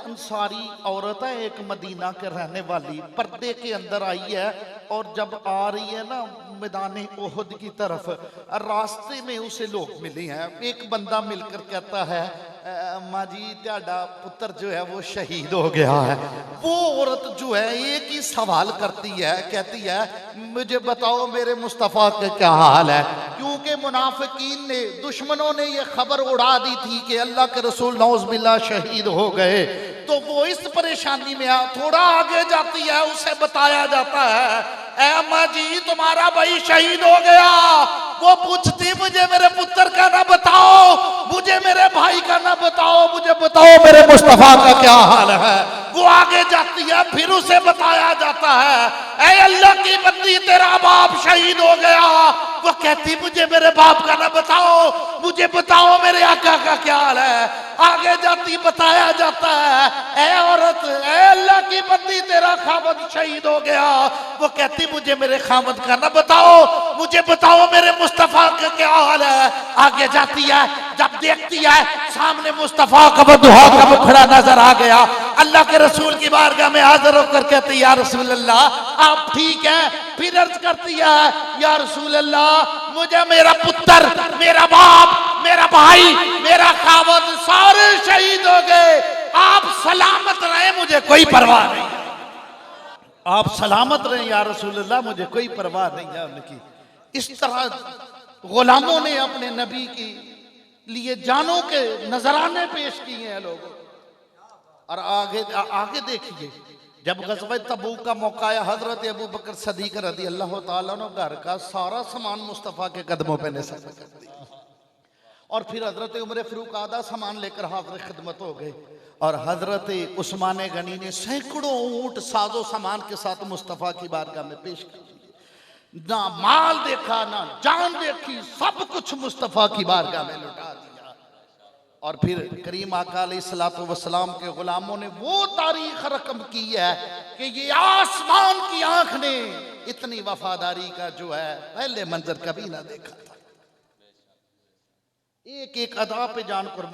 अंसारी औरत है, एक मदीना के रहने वाली, पर्दे के अंदर आई है और जब आ रही है ना मैदान ओहद की तरफ, रास्ते में उसे लोग मिले हैं। एक बंदा मिलकर कहता है माँ जी त्याड़ा पुत्र जो है वो शहीद हो गया है। वो औरत जो है एक ही सवाल करती है, कहती है मुझे बताओ मेरे मुस्तफ़ा का क्या हाल है, क्योंकि मुनाफिकीन ने, दुश्मनों ने ये खबर उड़ा दी थी कि अल्लाह के रसूल नौज़ुबिल्लाह शहीद हो गए। तो वो इस परेशानी में थोड़ा आगे जाती है, उसे बताया जाता है ऐ माँ जी तुम्हारा भाई शहीद हो गया। वो पूछती मुझे मेरे पुत्र का ना बताओ, मुझे मेरे भाई का ना बताओ, मुझे बताओ मेरे मुस्तफा का क्या हाल है। वो आगे जाती है, फिर उसे बताया जाता है ऐ अल्लाह की बंदी तेरा बाप शहीद हो गया। वो कहती मुझे मेरे बाप का ना बताओ, मुझे बताओ मेरे आका का क्या हाल है। आगे जाती बताया जाता है ऐ औरत, ऐ अल्लाह की बंदी तेरा खामद शहीद हो गया। वो कहती मुझे मेरे खामद का ना बताओ, मुझे बताओ मेरे मुस्तफा का क्या हाल है। आगे जाती है, जब देखती है सामने मुस्तफा का बदुआ का मुखड़ा नजर आ गया, अल्लाह के रसूल की बारगाह में हाजिर होकर कहती या रसूल अल्लाह आप ठीक है। फिर अर्ज करती है या रसूल अल्लाह मुझे मेरा पुत्र, मेरा बाप, मेरा भाई, मेरा खामद सारे शहीद हो गए, आप सलामत रहे मुझे कोई परवाह नहीं, आप सलामत रहे या रसूल अल्लाह मुझे कोई परवाह नहीं है उनकी। इस तरह गुलामों ने अपने नबी की लिए जानों के नजराने पेश किए हैं लोगों। और आगे आगे देखिए, जब गज़वा तबूक का मौका आया, हजरत अबू बकर सदीक रज़ी अल्लाह तआला अन्हु घर का सारा सामान मुस्तफ़ा के कदमों पे निसार कर दिया। और फिर हजरत उमर फारूक आधा सामान लेकर हाज़िर खिदमत हो गए और हजरत उस्मान गनी ने सैकड़ों ऊंट साजो सामान के साथ मुस्तफ़ा की बारगाह में पेश कर दिए। ना माल देखा ना जान देखी, सब कुछ मुस्तफ़ा की बारगाह में लुटा दिया। और फिर करीम आका अलैहिस्सलातु वस्सलाम के गुलामों ने वो तारीख रकम की है कि ये आसमान की आंख ने इतनी वफादारी का जो है पहले मंजर कभी ना देखा था। एक एक अदा पे जान कुर्बान